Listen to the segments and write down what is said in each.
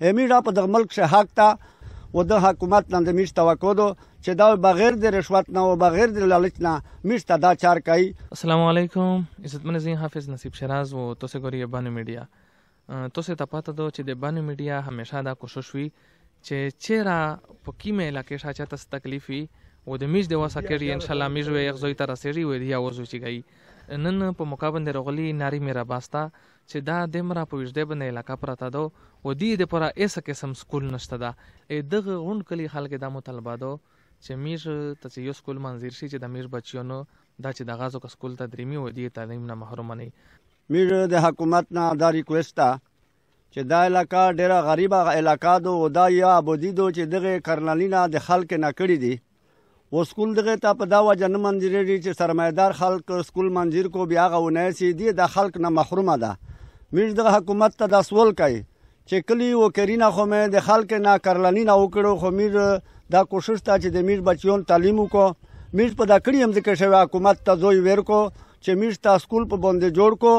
میرا په دغه ملک شه حق ته و د حکومت نه د میش توقع دو چې دا بغیر د رشوت نه و بغیر د لالچ نه میش ته دا چار کوي. السلام علیکم. عزتمن زین حافظ نصیب شیراز و تو سے گوری بانو میډیا. تو سے تپاته دو چې د بانو میډیا همیشه دا کوشش وی چې چیرې په کیمه علاقې شاته تاسو تکلیف وي و د میش د واسه کړي ان شاء الله میش وي یغزوی تر سری و دی اوازو چې گئی نن په مقابل رغلی ناری میرعباس تا چې دا د مرا په وجده باندې علاقہ پراته دو و دی د پورا ایسه قسم سکول نشته دا دغه غون کلی خلک دا مطالبه دو چې میش ته یو سکول منظور شي چې د میش بچیوں دا چې د غازو سکول تدریمی و دی تعلیم نه محروم نه میش د حکومت نه دا ریکوست چې دا علاقہ ډیره غریبه علاقہ دو و دا یا آبادی دو چې دغه کرنالینا د خلک نه کړی دي و سکول دغه ته په دا وجه نه منځري چې سرمایدار خلک سکول منځیر کو بیا غونه سي دي د خلک نه محرومه ده. میش دغه حکومت ته دا سوال کوي چې کلی و کرینا خو مې د خلک نه کرلنینا وکړو خو میش دا کوشش ته چې د میش بچیوں تعلیم کو میش په دا کړی هم ځکه شوی حکومت ته زوی ور کو چې میش ته سکول په باندې جوړ کو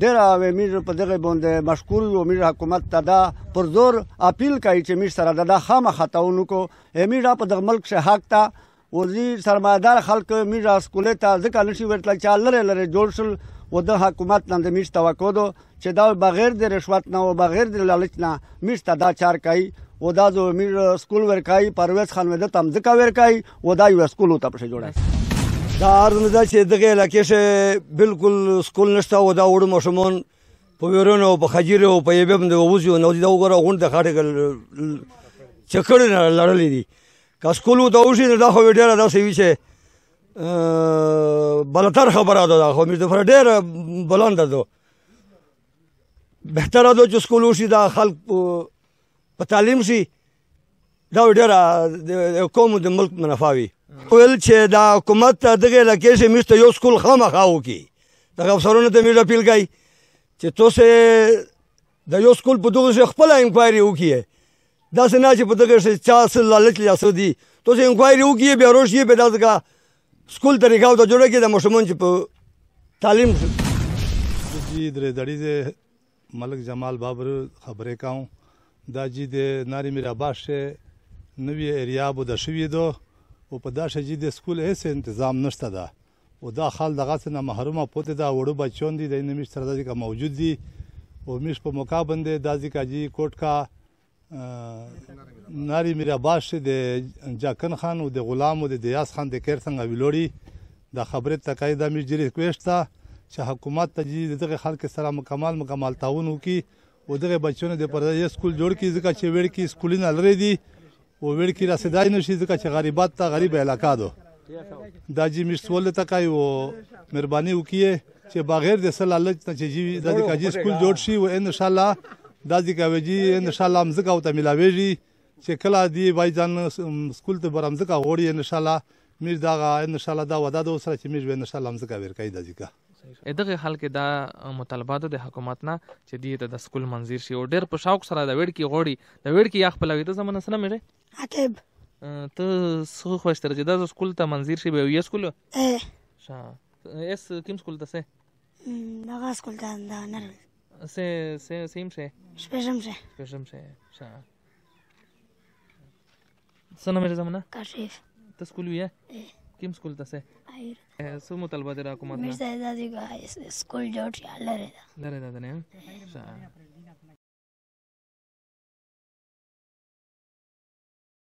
ډېر میش په دغه باندې مشغول و میش حکومت ته دا پر زور اپیل کوي چې میش سره دا خامخا خطاونو کو میش په دغه ملک شه حق ته وزیر سرمایدار خلک میش سکول ته ځکه نشي ورتل چې لره لره جوړ شل و د حکومت نه د میش توقع دو چې دا بغیر د رشوت نه و بغیر د لالچ نه میش ته دا چار کوي و دا جو میش سکول ورکای پرویز خان ود تم ځکه ورکای و دا یو سکول ته پښه جوړای دا ارزنه دا چې دغه علاقې شه بالکل سکول نشته و دا وړو مشمون په ورونو په خجیره او په یبم د ووزو نو دا وګوره غونډه خاطر چکر نه لړلې دي که سکول ته وشي دا خو ډیره داسې وي چې بلتر خبره ده خو موږ د ډیره بلنده ده بهتره ده چې سکول وشي دا خلک په تعلیم شي دا ډیره قوم د ملک منافع وي ویل چې دا حکومت دغه علاقې شه موږ ته یو سکول خامخا وکړي دغه افسرانو ته موږ اپیل کوي چې تاسو د یو سکول په دغه خپل انکوایري وکړي داسې نه چې په دغه چا څه لالچ لیاسو دي تاسو انکوایري وکړئ بیا روشي به دغه سکول طریقه ته جوړه کړي د مشمون چې په تعلیم جی درې دړي ملک جمال بابر خبرې کاؤں دا جی د ناری میرعباس نوی ایریا بو د شوی دو او په دا شجی د سکول هیڅ تنظیم نشته ده او دا خال دغه څخه محرومه پوته دا وړو بچون دي د نمیش سره د موجود دي او میش په موقع باندې د ځکه جی کوټ کا ناری میرعباس د جاکن خان او د غلام او د دیاس خان د کیر څنګه ویلوړي د خبرې تکای د میش جری ریکوست چې حکومت ته جی دغه خلک سره مکمل تعاون وکي او دغه بچونه د پردې سکول جوړ کی ځکه چې وړ کی سکولونه لري دي او وړ کی رسیدای نشي ځکه چې غریبات ته غریب علاقہ دو دا جی میش سوال تکای او مهرباني وکي چې بغیر د سلالت نه چې د کاجی سکول جوړ شي او ان شاء الله دا ځکه وجي ان شاء الله مزګه او ته ملاويږي چې کله دی بای ځان سکول ته برمزګه غوړي ان شاء الله میز دا ان شاء الله دا ودا د سره چې میز ان شاء الله مزګه ورکای دا ځکه دغه حال کې دا مطالبات د حکومت نه چې دی ته د سکول منظور شي او ډېر په شوق سره د وړ کی غوړي د وړ کی یخ په لوي ته زمونه سره مې عقب ته سو خوښ تر چې دا سکول ته منظور شي به یو سکول شا اس کوم سکول ته سه دغه سکول ته نه سه سیم شه سپیشم شه شا سنه مې زمونه کاشف ته سکول ویا کوم سکول ته سه سو مطالبه د حکومت نه مې زادي سکول جوړ شي لره نه